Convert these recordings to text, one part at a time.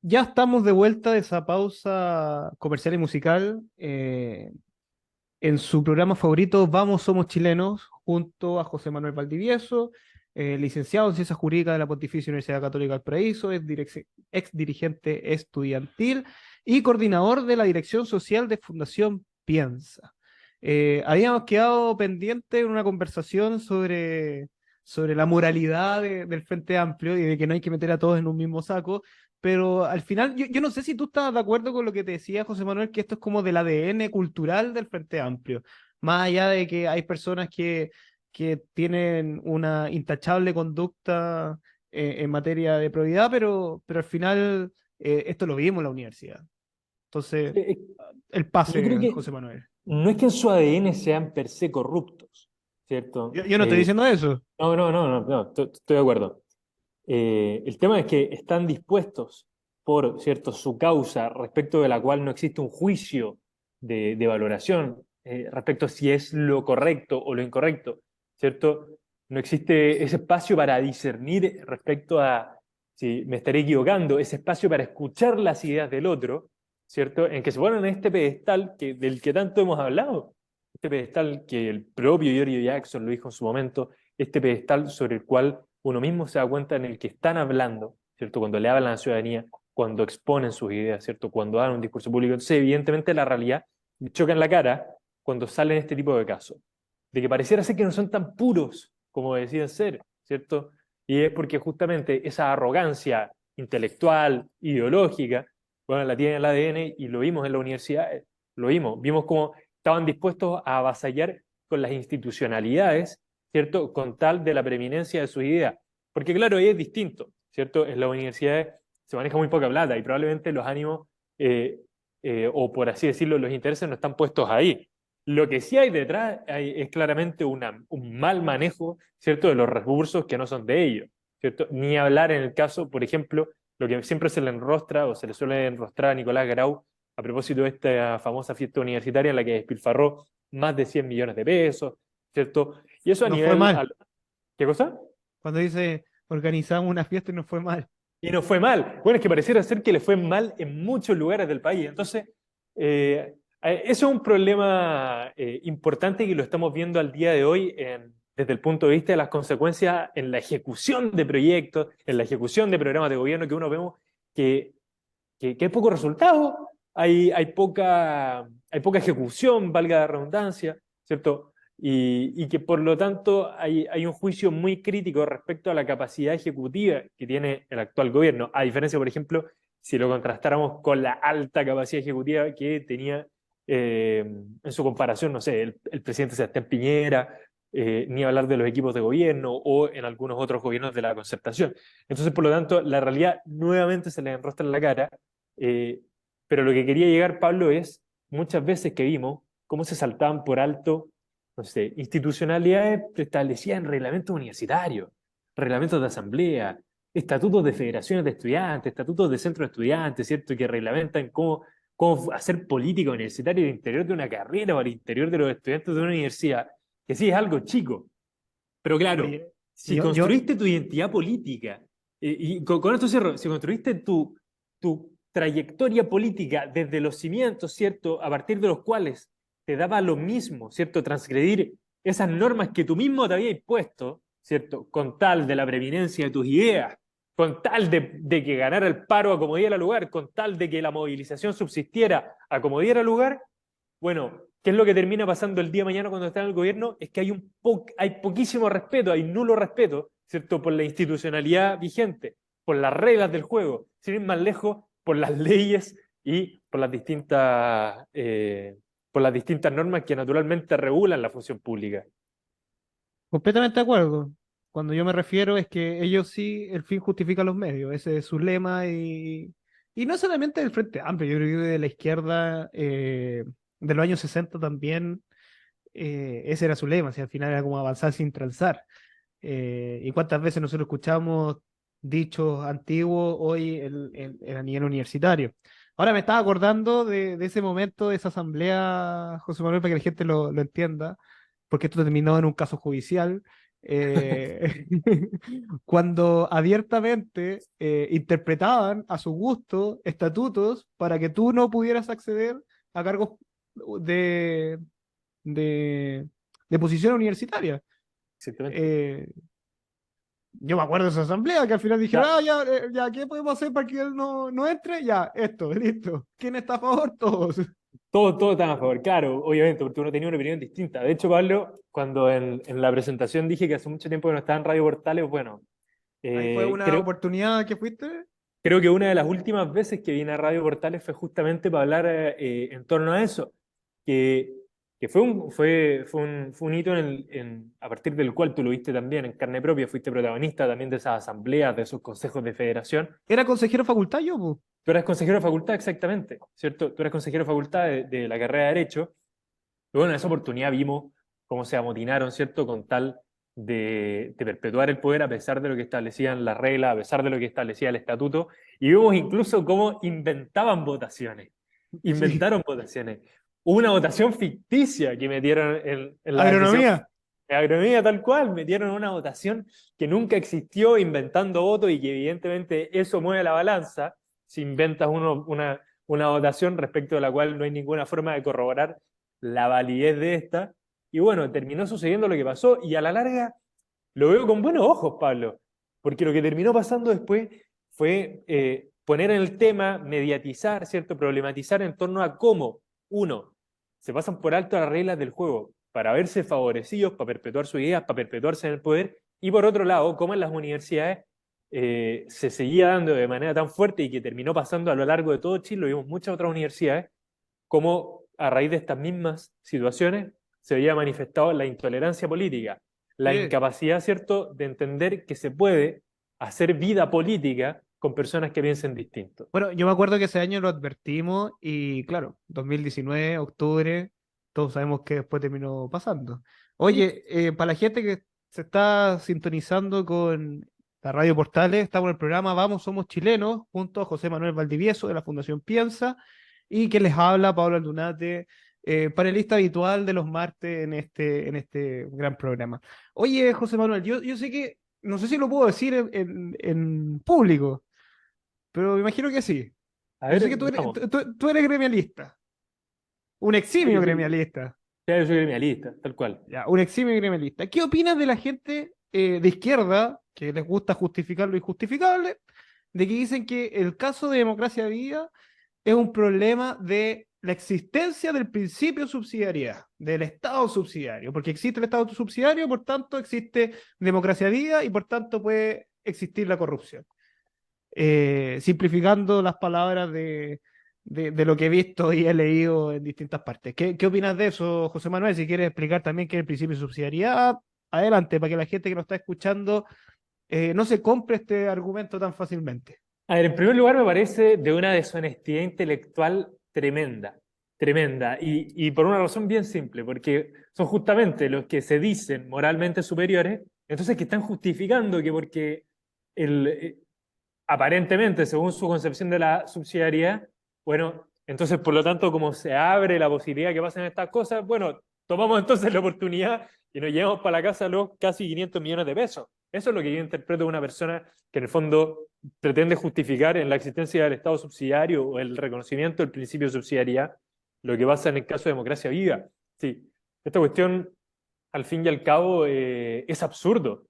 Ya estamos de vuelta de esa pausa comercial y musical. En su programa favorito, Vamos, Somos Chilenos, junto a José Manuel Valdivieso, licenciado en Ciencias Jurídicas de la Pontificia Universidad Católica del Paraíso, ex dirigente estudiantil y coordinador de la Dirección Social de Fundación Piensa. Habíamos quedado pendiente en una conversación sobre la moralidad del Frente Amplio y de que no hay que meter a todos en un mismo saco, pero al final, yo no sé si tú estás de acuerdo con lo que te decía José Manuel, que esto es como del ADN cultural del Frente Amplio. Más allá de que hay personas que tienen una intachable conducta en materia de probidad, pero al final esto lo vimos en la universidad. Entonces, Eh, el Yo creo pase, que José Manuel. no es que en su ADN sean per se corruptos, ¿cierto? Yo no estoy diciendo eso. No, estoy de acuerdo. El tema es que están dispuestos por, ¿cierto?, su causa respecto de la cual no existe un juicio de valoración respecto a si es lo correcto o lo incorrecto, ¿cierto? No existe ese espacio para discernir respecto a si me estaré equivocando, ese espacio para escuchar las ideas del otro, ¿cierto? En que se ponen en este pedestal del que tanto hemos hablado, este pedestal que el propio Giorgio Jackson lo dijo en su momento, este pedestal sobre el cual uno mismo se da cuenta en el que están hablando, ¿cierto? Cuando le hablan a la ciudadanía, cuando exponen sus ideas, ¿cierto? Cuando dan un discurso público. Entonces, evidentemente, la realidad choca en la cara cuando salen este tipo de casos, de que pareciera ser que no son tan puros como deciden ser, ¿cierto? Y es porque justamente esa arrogancia intelectual, ideológica, bueno, la tienen en el ADN y lo vimos en la universidad, vimos cómo estaban dispuestos a avasallar con las institucionalidades, ¿cierto? Con tal de la preeminencia de sus ideas. Porque claro, ahí es distinto, ¿cierto? En las universidades se maneja muy poca plata y probablemente los ánimos, eh, o por así decirlo, los intereses no están puestos ahí. Lo que sí hay detrás es claramente un mal manejo, ¿cierto?, de los recursos que no son de ellos, ¿cierto? Ni hablar en el caso, por ejemplo, lo que siempre se le enrostra o se le suele enrostrar a Nicolás Grau a propósito de esta famosa fiesta universitaria en la que despilfarró más de 100 millones de pesos, ¿cierto? Y eso a No fue nivel... mal. ¿Qué cosa? Cuando dice organizamos una fiesta y no fue mal. Y no fue mal. Bueno, es que pareciera ser que le fue mal en muchos lugares del país. Entonces, eso es un problema importante que lo estamos viendo al día de hoy desde el punto de vista de las consecuencias en la ejecución de proyectos, en la ejecución de programas de gobierno, que uno vemos que, que hay poco resultado, hay poca ejecución, valga la redundancia, ¿cierto? Y que por lo tanto hay un juicio muy crítico respecto a la capacidad ejecutiva que tiene el actual gobierno, a diferencia, por ejemplo, si lo contrastáramos con la alta capacidad ejecutiva que tenía en su comparación, no sé, el presidente Sebastián Piñera, ni hablar de los equipos de gobierno o en algunos otros gobiernos de la concertación. Entonces, por lo tanto, la realidad nuevamente se le enrostra en la cara, eh, pero lo que quería llegar, Pablo, es muchas veces que vimos cómo se saltaban por alto, no sé, institucionalidades establecidas en reglamentos universitarios, reglamentos de asamblea, estatutos de federaciones de estudiantes, estatutos de centros de estudiantes, ¿cierto? Que reglamentan cómo hacer política universitaria al interior de una carrera o al interior de los estudiantes de una universidad, que sí es algo chico, pero claro, Oye, si yo, construiste tu identidad política, y con esto cierro, si construiste tu trayectoria política desde los cimientos, ¿cierto? A partir de los cuales te daba lo mismo, ¿cierto? Transgredir esas normas que tú mismo te habías impuesto, ¿cierto? Con tal de la preeminencia de tus ideas, con tal de que ganara el paro a como diera lugar, con tal de que la movilización subsistiera a como diera lugar, bueno, ¿qué es lo que termina pasando el día de mañana cuando está en el gobierno? Es que hay poquísimo respeto, hay nulo respeto, ¿cierto? Por la institucionalidad vigente, por las reglas del juego, sin ir más lejos, por las leyes y por las distintas normas que naturalmente regulan la función pública. completamente de acuerdo. Cuando yo me refiero es que ellos sí, el fin justifica los medios, ese es su lema y no solamente del Frente Amplio, yo creo que de la izquierda de los años 60 también ese era su lema, si al final era como avanzar sin transar. Y cuántas veces nosotros escuchamos dichos antiguos hoy a nivel universitario. Ahora me estaba acordando de ese momento, de esa asamblea, José Manuel, para que la gente lo entienda, porque esto terminó en un caso judicial. eh, cuando abiertamente interpretaban a su gusto estatutos para que tú no pudieras acceder a cargos de, de, de posición universitaria. Exactamente. Eh, yo me acuerdo de esa asamblea que al final dijeron, Ya, ya, ya, ¿qué podemos hacer para que él no entre? Ya, esto, listo. ¿Quién está a favor? Todos. todos están a favor, claro, obviamente, porque uno tenía una opinión distinta. De hecho, Pablo, cuando en la presentación dije que hace mucho tiempo que no estaba en Radio Portales, bueno, Ahí fue una creo, oportunidad que fuiste. creo que una de las últimas veces que vine a Radio Portales fue justamente para hablar en torno a eso, que, que fue un hito a partir del cual tú lo viste también en carne propia, fuiste protagonista también de esas asambleas, de esos consejos de federación. Era consejero facultad yo, po. Tú eras consejero de facultad, exactamente, ¿cierto? Tú eras consejero de facultad de la carrera de Derecho. Y bueno, en esa oportunidad vimos cómo se amotinaron, ¿cierto? Con tal de perpetuar el poder a pesar de lo que establecían las reglas, a pesar de lo que establecía el estatuto. Y vimos incluso cómo inventaban votaciones. Sí. Inventaron votaciones. Hubo una votación ficticia que metieron en la decisión Agronomía. de agronomía tal cual, metieron una votación que nunca existió inventando votos y que evidentemente eso mueve la balanza si inventas una votación respecto de la cual no hay ninguna forma de corroborar la validez de esta. Y bueno, terminó sucediendo lo que pasó y a la larga lo veo con buenos ojos, Pablo, porque lo que terminó pasando después fue poner en el tema, mediatizar, ¿cierto? Problematizar en torno a cómo, uno, se pasan por alto las reglas del juego para verse favorecidos, para perpetuar sus ideas, para perpetuarse en el poder, y por otro lado, cómo en las universidades se seguía dando de manera tan fuerte y que terminó pasando a lo largo de todo Chile, lo vimos en muchas otras universidades, cómo a raíz de estas mismas situaciones se había manifestado la intolerancia política, la Sí. incapacidad, ¿cierto?, de entender que se puede hacer vida política con personas que piensen distinto. Bueno, yo me acuerdo que ese año lo advertimos y claro, 2019, octubre, todos sabemos que después terminó pasando. Oye, para la gente que se está sintonizando con la Radio Portales, estamos en el programa Vamos, Somos Chilenos, junto a José Manuel Valdivieso de la Fundación Piensa y que les habla Pablo Aldunate, panelista habitual de los martes en este gran programa. Oye, José Manuel, yo sé que, no sé si lo puedo decir en público. Pero me imagino que sí. A Yo sé ver, que veamos. tú eres gremialista, un Sí, eximio sí, gremialista, sí, yo soy gremialista, tal cual. ya, un eximio gremialista. ¿Qué opinas de la gente de izquierda que les gusta justificar lo injustificable? De que dicen que el caso de Democracia Viva es un problema de la existencia del principio de subsidiariedad, del Estado subsidiario, porque existe el Estado subsidiario, por tanto existe democracia viva y por tanto puede existir la corrupción. Simplificando las palabras de lo que he visto y he leído en distintas partes. ¿Qué opinas de eso, José Manuel? Si quieres explicar también qué es el principio de subsidiariedad, adelante, para que la gente que nos está escuchando no se compre este argumento tan fácilmente. A ver, en primer lugar me parece de una deshonestidad intelectual tremenda, tremenda, y por una razón bien simple, porque son justamente los que se dicen moralmente superiores, entonces que están justificando que porque el, aparentemente, según su concepción de la subsidiariedad, bueno, entonces por lo tanto, como se abre la posibilidad de que pasen estas cosas, bueno, tomamos entonces la oportunidad y nos llevamos para la casa los casi 500 millones de pesos. Eso es lo que yo interpreto de una persona que en el fondo pretende justificar en la existencia del Estado subsidiario o el reconocimiento del principio de subsidiariedad, lo que pasa en el caso de democracia viva. Sí, esta cuestión, al fin y al cabo, es absurdo.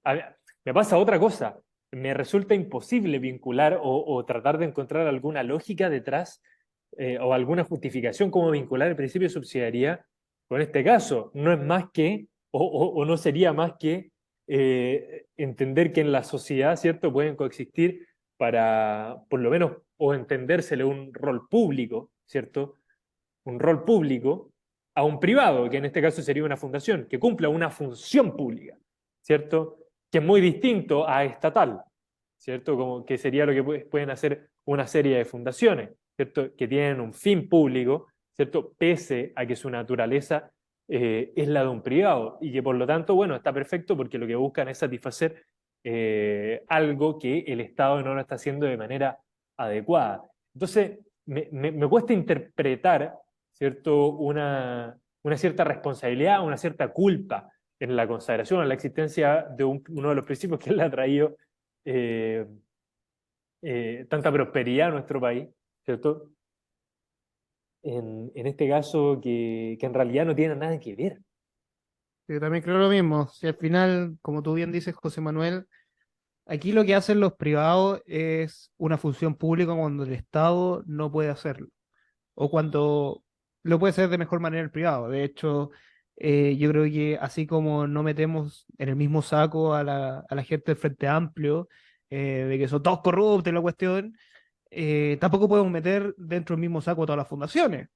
Me pasa otra cosa, me resulta imposible vincular o tratar de encontrar alguna lógica detrás o alguna justificación como vincular el principio de subsidiariedad con este caso. No es más que, o no sería más que entender que en la sociedad, ¿cierto?, pueden coexistir para, por lo menos, o entendérsele un rol público, ¿cierto? Un rol público a un privado, que en este caso sería una fundación, que cumpla una función pública, ¿cierto? Que es muy distinto a estatal, ¿cierto? Como que sería lo que pueden hacer una serie de fundaciones, ¿cierto? Que tienen un fin público, ¿cierto? Pese a que su naturaleza es la de un privado y que por lo tanto, bueno, está perfecto porque lo que buscan es satisfacer algo que el Estado no lo está haciendo de manera adecuada. Entonces, me cuesta interpretar, ¿cierto? Una cierta responsabilidad, una cierta culpa en la consagración, en la existencia de uno de los principios que él ha traído tanta prosperidad a nuestro país, ¿cierto? En este caso que en realidad no tiene nada que ver. Yo también creo lo mismo. Si al final, como tú bien dices, José Manuel, aquí lo que hacen los privados es una función pública cuando el Estado no puede hacerlo, o cuando lo puede hacer de mejor manera el privado. De hecho, yo creo que así como no metemos en el mismo saco a la gente del Frente Amplio, de que son todos corruptos y la cuestión, tampoco podemos meter dentro del mismo saco a todas las fundaciones.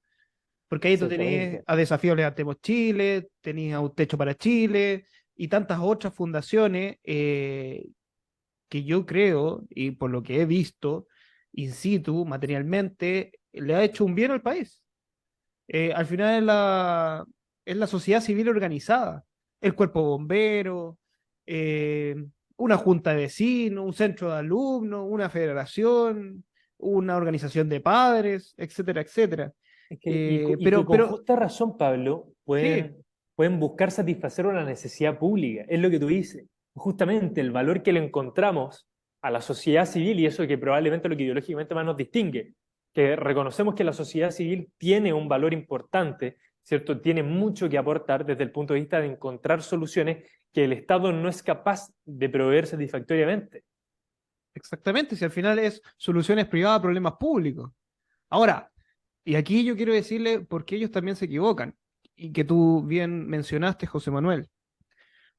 Porque ahí tú tenés Exactamente. a Desafío Levantemos Chile, tenías a Un Techo para Chile y tantas otras fundaciones que yo creo, y por lo que he visto in situ, materialmente, le ha hecho un bien al país. Al final es la sociedad civil organizada, el cuerpo bombero, eh, una junta de vecinos, un centro de alumnos, una federación, una organización de padres, etcétera, etcétera. Y que con Pero, justa razón, Pablo, sí, pueden buscar satisfacer una necesidad pública. Es lo que tú dices. Justamente el valor que le encontramos a la sociedad civil, y eso que probablemente es lo que ideológicamente más nos distingue, que reconocemos que la sociedad civil tiene un valor importante, ¿cierto? Tiene mucho que aportar desde el punto de vista de encontrar soluciones que el Estado no es capaz de proveer satisfactoriamente. exactamente, si al final es soluciones privadas a problemas públicos. Ahora, y aquí yo quiero decirle por qué ellos también se equivocan, y que tú bien mencionaste, José Manuel.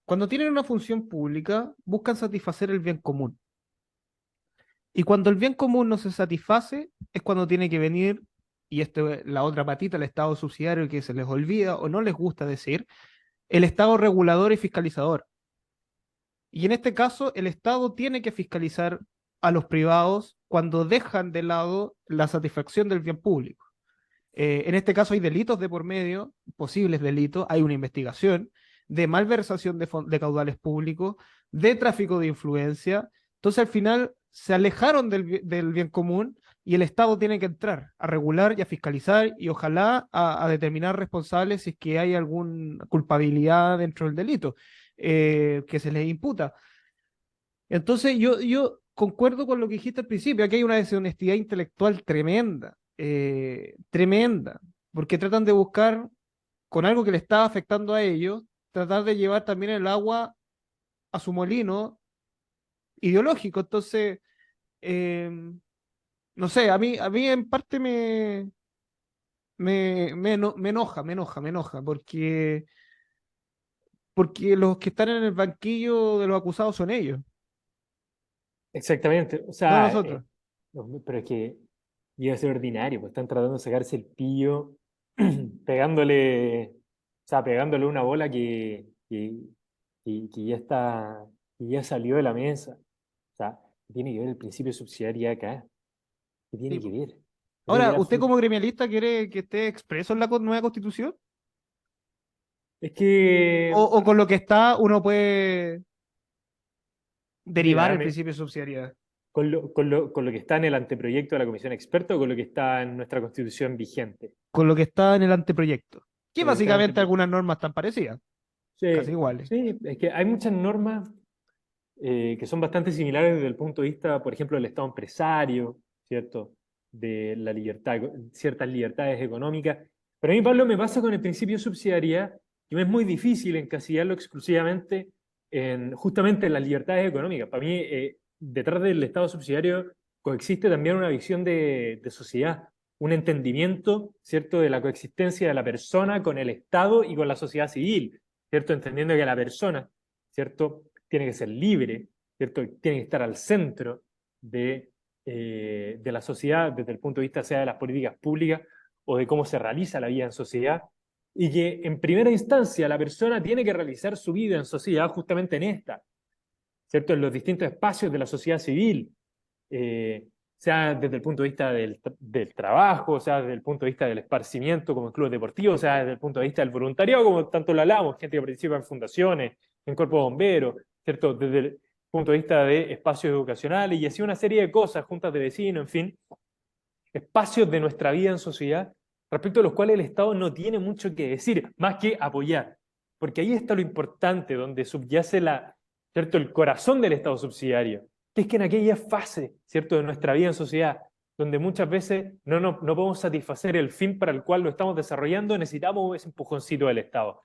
Cuando tienen una función pública, buscan satisfacer el bien común. Y cuando el bien común no se satisface, es cuando tiene que venir, y esto es la otra patita, el Estado subsidiario que se les olvida o no les gusta decir, el Estado regulador y fiscalizador. Y en este caso, el Estado tiene que fiscalizar a los privados cuando dejan de lado la satisfacción del bien público. En este caso hay delitos de por medio, posibles delitos, hay una investigación de malversación de caudales públicos, de tráfico de influencia. Entonces al final se alejaron del bien común y el Estado tiene que entrar a regular y a fiscalizar y ojalá a determinar responsables si es que hay alguna culpabilidad dentro del delito que se les imputa. Entonces yo concuerdo con lo que dijiste al principio, aquí hay una deshonestidad intelectual tremenda, tremenda, porque tratan de buscar con algo que le está afectando a ellos, tratar de llevar también el agua a su molino ideológico. Entonces, eh, no sé, a mí en parte me enoja, porque los que están en el banquillo de los acusados son ellos, Exactamente. O no sea, nosotros. no, pero es que llega a ser ordinario, pues están tratando de sacarse el pillo, pegándole, o sea, pegándole una bola que ya está, que ya salió de la mesa. O sea, ¿qué tiene que ver el principio de subsidiariedad acá? ¿Qué tiene Sí. que ver? No tiene que Ahora, ver ¿usted absoluto. como gremialista quiere que esté expreso en la nueva constitución? Es que, O con lo que está uno puede derivar mira, el principio de subsidiariedad? con lo que está en el anteproyecto de la comisión experta o con lo que está en nuestra constitución vigente. Con lo que está en el anteproyecto. Que Con lo que está en el básicamente anteproyecto. algunas normas están parecidas, casi Sí, iguales. sí, es que hay muchas normas que son bastante similares desde el punto de vista, por ejemplo, del Estado empresario, ¿cierto? De la libertad, ciertas libertades económicas. Pero a mí, Pablo, me pasa con el principio de subsidiariedad que me es muy difícil encasillarlo exclusivamente justamente en las libertades económicas. Para mí, detrás del Estado subsidiario coexiste también una visión de sociedad, un entendimiento, ¿cierto?, de la coexistencia de la persona con el Estado y con la sociedad civil, ¿cierto? Entendiendo que la persona, ¿cierto?, tiene que ser libre, ¿cierto? Tiene que estar al centro de la sociedad desde el punto de vista sea de las políticas públicas o de cómo se realiza la vida en sociedad, y que en primera instancia la persona tiene que realizar su vida en sociedad justamente en esta, ¿cierto? En los distintos espacios de la sociedad civil, sea desde el punto de vista del trabajo, sea desde el punto de vista del esparcimiento como en clubes deportivos, sea desde el punto de vista del voluntariado, como tanto lo hablamos, gente que participa en fundaciones, en cuerpos bomberos, ¿cierto? Desde el punto de vista de espacios educacionales y así una serie de cosas, juntas de vecinos, en fin, espacios de nuestra vida en sociedad respecto a los cuales el Estado no tiene mucho que decir, más que apoyar. porque ahí está lo importante, donde subyace ¿cierto? El corazón del Estado subsidiario, que es que en aquella fase, ¿cierto? De nuestra vida en sociedad, donde muchas veces no podemos satisfacer el fin para el cual lo estamos desarrollando, necesitamos ese empujoncito del Estado.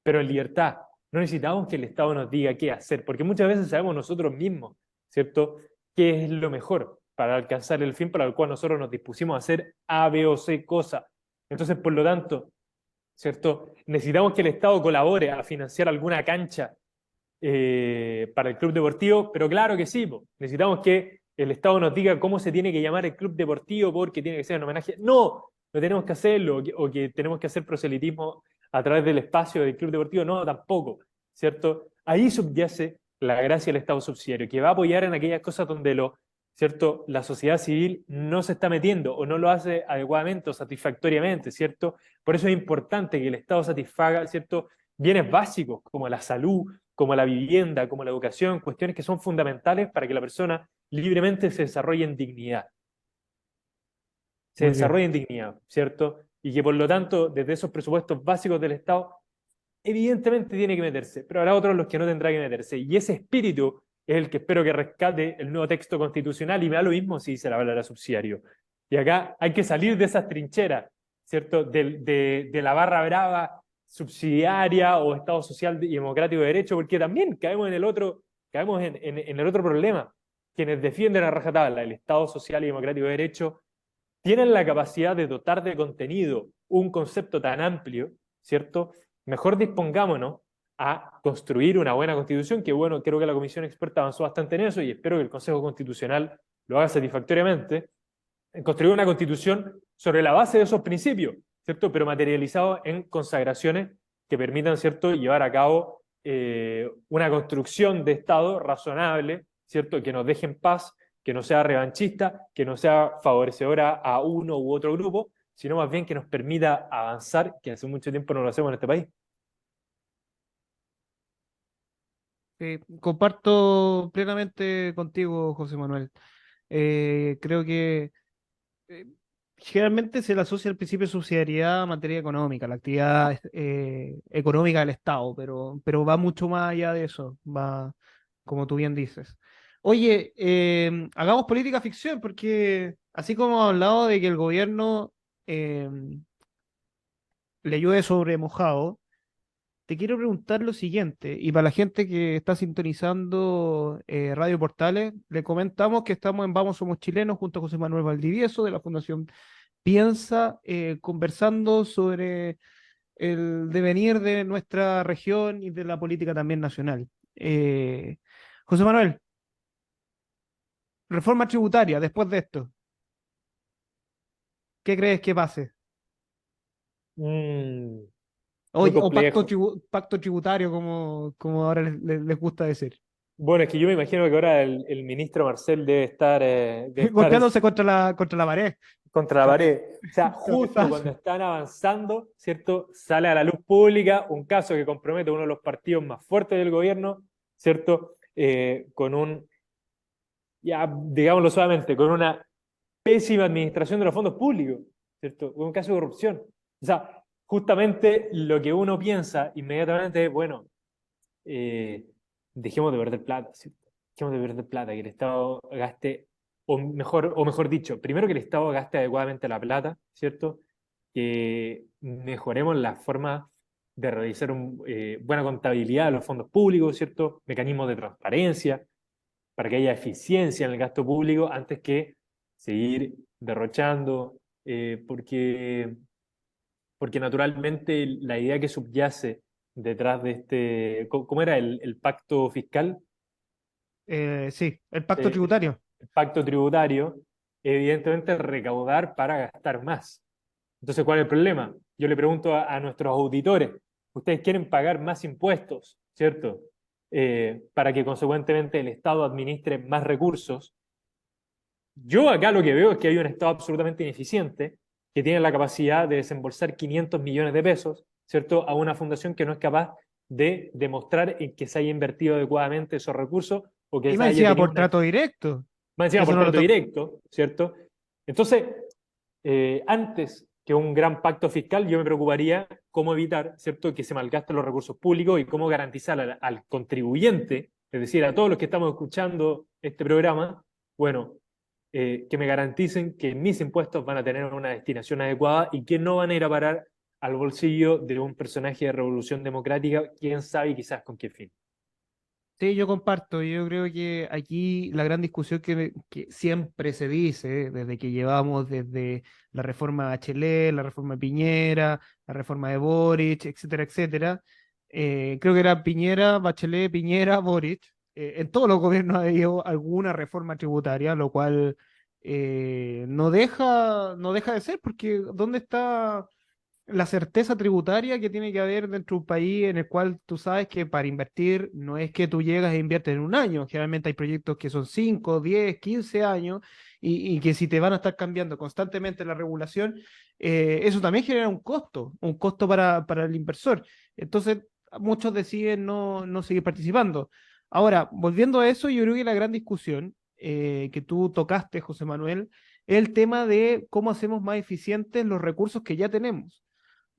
Pero en libertad, no necesitamos que el Estado nos diga qué hacer, porque muchas veces sabemos nosotros mismos, ¿cierto?, qué es lo mejor para alcanzar el fin para el cual nosotros nos dispusimos a hacer A, B o C cosa. Entonces, por lo tanto, ¿cierto?, necesitamos que el Estado colabore a financiar alguna cancha para el club deportivo, pero claro que sí, necesitamos que el Estado nos diga cómo se tiene que llamar el club deportivo porque tiene que ser en homenaje. No tenemos que hacerlo, o que tenemos que hacer proselitismo a través del espacio del club deportivo, no, tampoco, ¿cierto? Ahí subyace la gracia del Estado subsidiario, que va a apoyar en aquellas cosas donde ¿cierto? La sociedad civil no se está metiendo o no lo hace adecuadamente o satisfactoriamente, ¿cierto? Por eso es importante que el Estado satisfaga, ¿cierto?, bienes básicos como la salud, como la vivienda, como la educación, cuestiones que son fundamentales para que la persona libremente se desarrolle en dignidad. Se Muy bien. desarrolle en dignidad, ¿cierto? Y que por lo tanto, desde esos presupuestos básicos del Estado, evidentemente tiene que meterse, pero habrá otros los que no tendrá que meterse. Y ese espíritu es el que espero que rescate el nuevo texto constitucional, y me da lo mismo si dice la palabra subsidiario. Y acá hay que salir de esas trincheras, ¿cierto? De la barra brava subsidiaria o Estado social y democrático de derecho, porque también caemos en el otro, en el otro problema. Quienes defienden a rajatabla el Estado social y democrático de derecho tienen la capacidad de dotar de contenido un concepto tan amplio, ¿cierto? Mejor dispongámonos a construir una buena constitución, que bueno, creo que la comisión experta avanzó bastante en eso y espero que el Consejo Constitucional lo haga satisfactoriamente, en construir una constitución sobre la base de esos principios, ¿cierto? Pero materializado en consagraciones que permitan, ¿cierto?, llevar a cabo una construcción de Estado razonable, ¿cierto?, que nos deje en paz, que no sea revanchista, que no sea favorecedora a uno u otro grupo, sino más bien que nos permita avanzar, que hace mucho tiempo no lo hacemos en este país. Comparto plenamente contigo, José Manuel. Creo que eh, generalmente se le asocia el principio de subsidiariedad a materia económica, la actividad económica del Estado, pero va mucho más allá de eso, va como tú bien dices. Oye, hagamos política ficción, porque así como hemos hablado de que el gobierno eh, le llueve sobre mojado, te quiero preguntar lo siguiente, y para la gente que está sintonizando Radio Portales, le comentamos que estamos en Vamos Somos Chilenos junto a José Manuel Valdivieso de la Fundación Piensa, conversando sobre el devenir de nuestra región y de la política también nacional. José Manuel, reforma tributaria después de esto, ¿qué crees que pase? Mm, muy O pacto, complejo. pacto tributario, como ahora les gusta decir. Bueno, es que yo me imagino que ahora el ministro Marcel debe estar Golpeándose contra la pared. contra la pared. O sea, justo Cabezazo. cuando están avanzando, ¿cierto? Sale a la luz pública un caso que compromete a uno de los partidos más fuertes del gobierno, ¿cierto? Con ya digámoslo suavemente, con una pésima administración de los fondos públicos, ¿cierto? Con un caso de corrupción. O sea, justamente lo que uno piensa inmediatamente es, bueno, eh, dejemos de perder plata, ¿cierto? Dejemos de perder plata, que el Estado gaste, o mejor dicho, primero que el Estado gaste adecuadamente la plata, ¿cierto? Que mejoremos la forma de realizar buena contabilidad de los fondos públicos, ¿cierto? Mecanismos de transparencia, para que haya eficiencia en el gasto público antes que seguir derrochando, porque naturalmente la idea que subyace detrás de ¿cómo era el pacto fiscal? Sí, el pacto El tributario. pacto tributario, evidentemente recaudar para gastar más. Entonces, ¿cuál es el problema? Yo le pregunto a nuestros auditores, ustedes quieren pagar más impuestos, ¿cierto? Para que consecuentemente el Estado administre más recursos. Yo acá lo que veo es que hay un Estado absolutamente ineficiente que tiene la capacidad de desembolsar 500 millones de pesos, ¿cierto?, a una fundación que no es capaz de demostrar en que se haya invertido adecuadamente esos recursos o que Y se me haya decía tenido por una, trato directo. más encima Eso por no lo trato to- directo, ¿cierto? Entonces, antes que un gran pacto fiscal, yo me preocuparía cómo evitar, ¿cierto?, que se malgasten los recursos públicos y cómo garantizar al contribuyente, es decir, a todos los que estamos escuchando este programa, bueno, que me garanticen que mis impuestos van a tener una destinación adecuada y que no van a ir a parar al bolsillo de un personaje de Revolución Democrática, quién sabe y quizás con qué fin. Sí, yo comparto. Yo creo que aquí la gran discusión que siempre se dice, desde que llevamos desde la reforma Bachelet, la reforma de Piñera, la reforma de Boric, etcétera, etcétera. Creo que era Piñera, Bachelet, Piñera, Boric. En todos los gobiernos ha habido alguna reforma tributaria, lo cual no deja de ser, porque ¿dónde está la certeza tributaria que tiene que haber dentro de un país en el cual tú sabes que para invertir no es que tú llegas e inviertes en un año? Generalmente hay proyectos que son 5, 10, 15 años y que si te van a estar cambiando constantemente la regulación, eso también genera un costo para el inversor. Entonces, muchos deciden no seguir participando. Ahora, volviendo a eso, yo creo que la gran discusión que tú tocaste, José Manuel, es el tema de cómo hacemos más eficientes los recursos que ya tenemos.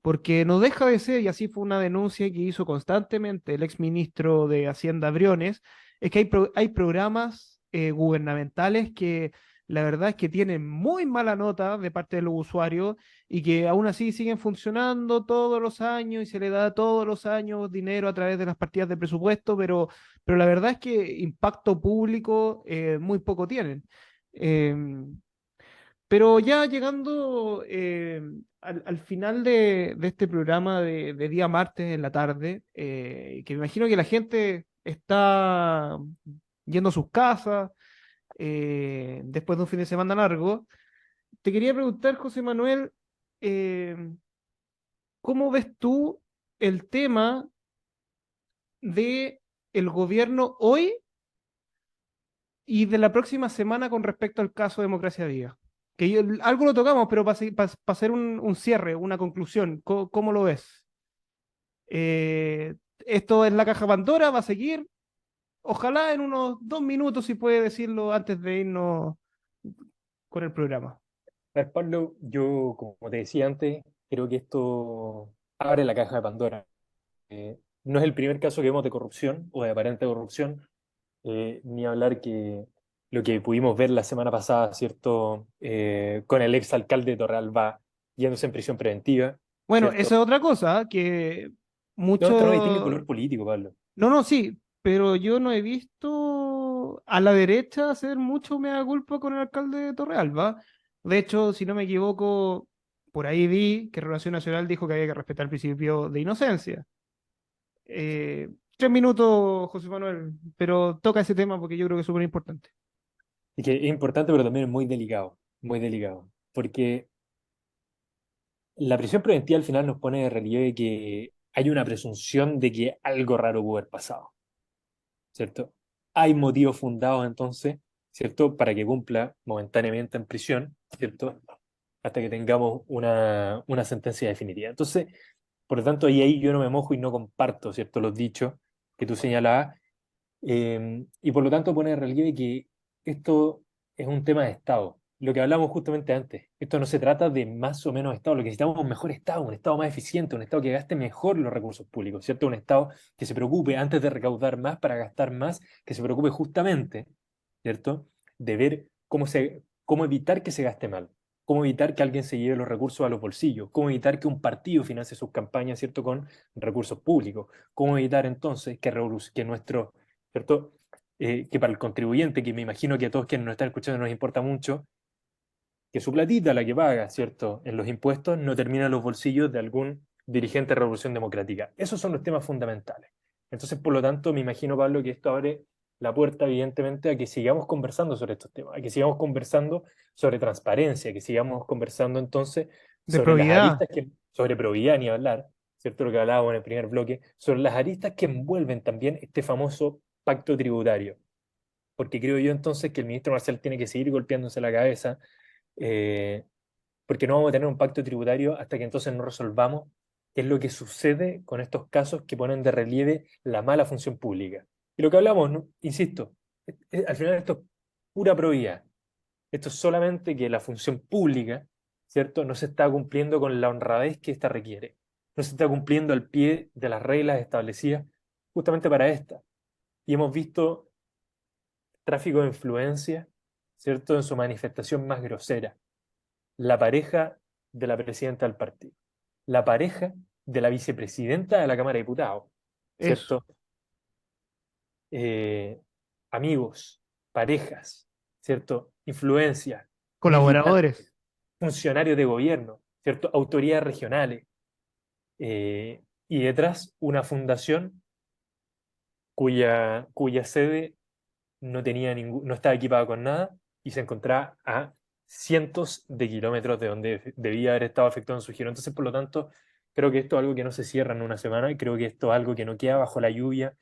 Porque no deja de ser, y así fue una denuncia que hizo constantemente el exministro de Hacienda Briones, es que hay programas gubernamentales que la verdad es que tienen muy mala nota de parte de los usuarios y que aún así siguen funcionando todos los años y se le da todos los años dinero a través de las partidas de presupuesto, pero la verdad es que impacto público muy poco tienen. Em, pero ya llegando al final de este programa de día martes en la tarde, que me imagino que la gente está yendo a sus casas después de un fin de semana largo, te quería preguntar, José Manuel, eh, ¿cómo ves tú el tema de el gobierno hoy y de la próxima semana con respecto al caso Democracia Viva? Algo lo tocamos, pero para hacer un cierre, una conclusión, ¿cómo lo ves? ¿Esto es la caja Pandora? ¿Va a seguir? Ojalá en unos 2 minutos, si puede decirlo antes de irnos con el programa. A ver, Pablo, yo, como te decía antes, creo que esto abre la caja de Pandora. No es el primer caso que vemos de corrupción o de aparente corrupción, ni hablar que lo que pudimos ver la semana pasada, ¿cierto? Con el ex alcalde de Torrealba yéndose en prisión preventiva, Bueno, ¿cierto? esa es otra cosa, que No, esto no distingue mucho... color político, Pablo. No, no, sí, pero yo no he visto a la derecha hacer mucho mea culpa con el alcalde de Torrealba. De hecho, si no me equivoco, por ahí vi que Relación Nacional dijo que había que respetar el principio de inocencia. 3 minutos, José Manuel, pero toca ese tema porque yo creo que es súper importante. Y que es importante, pero también es muy delicado, porque la prisión preventiva al final nos pone de relieve que hay una presunción de que algo raro pudo haber pasado, ¿cierto? Hay motivos fundados entonces, ¿cierto? Para que cumpla momentáneamente en prisión, ¿cierto? Hasta que tengamos una sentencia definitiva. Entonces, por lo tanto, ahí yo no me mojo y no comparto, ¿cierto? Los dichos que tú señalabas, y por lo tanto pone de relieve que esto es un tema de Estado. Lo que hablamos justamente antes, esto no se trata de más o menos Estado, lo que necesitamos es un mejor Estado, un Estado más eficiente, un Estado que gaste mejor los recursos públicos, ¿cierto? Un Estado que se preocupe antes de recaudar más para gastar más, que se preocupe justamente, ¿cierto? De ver cómo evitar que se gaste mal, cómo evitar que alguien se lleve los recursos a los bolsillos, cómo evitar que un partido financie sus campañas, ¿cierto? Con recursos públicos, cómo evitar entonces que nuestro, ¿cierto? Que para el contribuyente, que me imagino que a todos quienes nos están escuchando nos importa mucho, que su platita, la que paga, ¿cierto?, en los impuestos, no termina en los bolsillos de algún dirigente de Revolución Democrática. Esos son los temas fundamentales. Entonces, por lo tanto, me imagino, Pablo, que esto abre la puerta, evidentemente, a que sigamos conversando sobre estos temas, a que sigamos conversando sobre transparencia, que sigamos conversando entonces De sobre las probidad. aristas sobre probidad ni hablar, ¿cierto? Lo que hablábamos en el primer bloque, sobre las aristas que envuelven también este famoso pacto tributario. Porque creo yo entonces que el ministro Marcial tiene que seguir golpeándose la cabeza, eh, porque no vamos a tener un pacto tributario hasta que entonces no resolvamos qué es lo que sucede con estos casos que ponen de relieve la mala función pública. Y lo que hablamos, ¿no? Insisto, al final esto es pura probidad. Esto es solamente que la función pública, ¿cierto? No se está cumpliendo con la honradez que ésta requiere. No se está cumpliendo al pie de las reglas establecidas justamente para esta. Y hemos visto tráfico de influencia, ¿cierto? En su manifestación más grosera. La pareja de la presidenta del partido, la pareja de la vicepresidenta de la Cámara de Diputados, Eso. ¿cierto? Eh, amigos, parejas, ¿cierto? Influencia, militantes, Colaboradores. funcionarios de gobierno, ¿cierto? Autoridades regionales. Y detrás una fundación cuya sede no estaba equipada con nada y se encontraba a cientos de kilómetros de donde debía haber estado efectuando su giro. Entonces, por lo tanto, creo que esto es algo que no se cierra en una semana y creo que esto es algo que no queda bajo la lluvia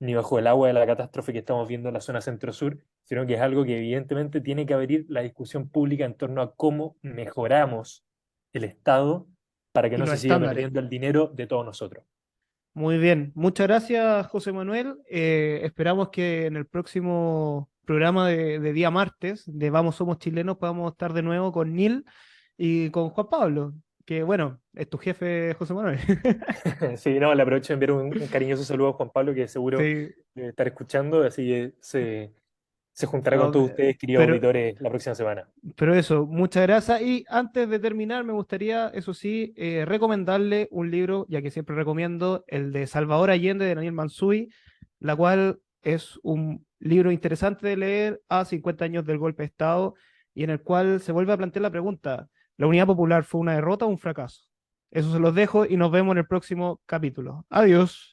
ni bajo el agua de la catástrofe que estamos viendo en la zona centro-sur, sino que es algo que evidentemente tiene que abrir la discusión pública en torno a cómo mejoramos el Estado para que Y no los se siga estándares. perdiendo el dinero de todos nosotros. Muy bien. Muchas gracias, José Manuel. Esperamos que en el próximo programa de día martes de Vamos Somos Chilenos podamos estar de nuevo con Neil y con Juan Pablo, que bueno, es tu jefe, José Manuel. Sí, no, le aprovecho de enviar un cariñoso saludo a Juan Pablo, que seguro Sí, debe estar escuchando, así que se juntará con no, todos ustedes, queridos pero, auditores, la próxima semana. pero eso, muchas gracias. Y antes de terminar, me gustaría, eso sí, recomendarle un libro, ya que siempre recomiendo, el de Salvador Allende de Daniel Mansui, la cual es un libro interesante de leer a 50 años del golpe de Estado y en el cual se vuelve a plantear la pregunta, ¿la unidad popular fue una derrota o un fracaso? Eso se los dejo y nos vemos en el próximo capítulo. Adiós.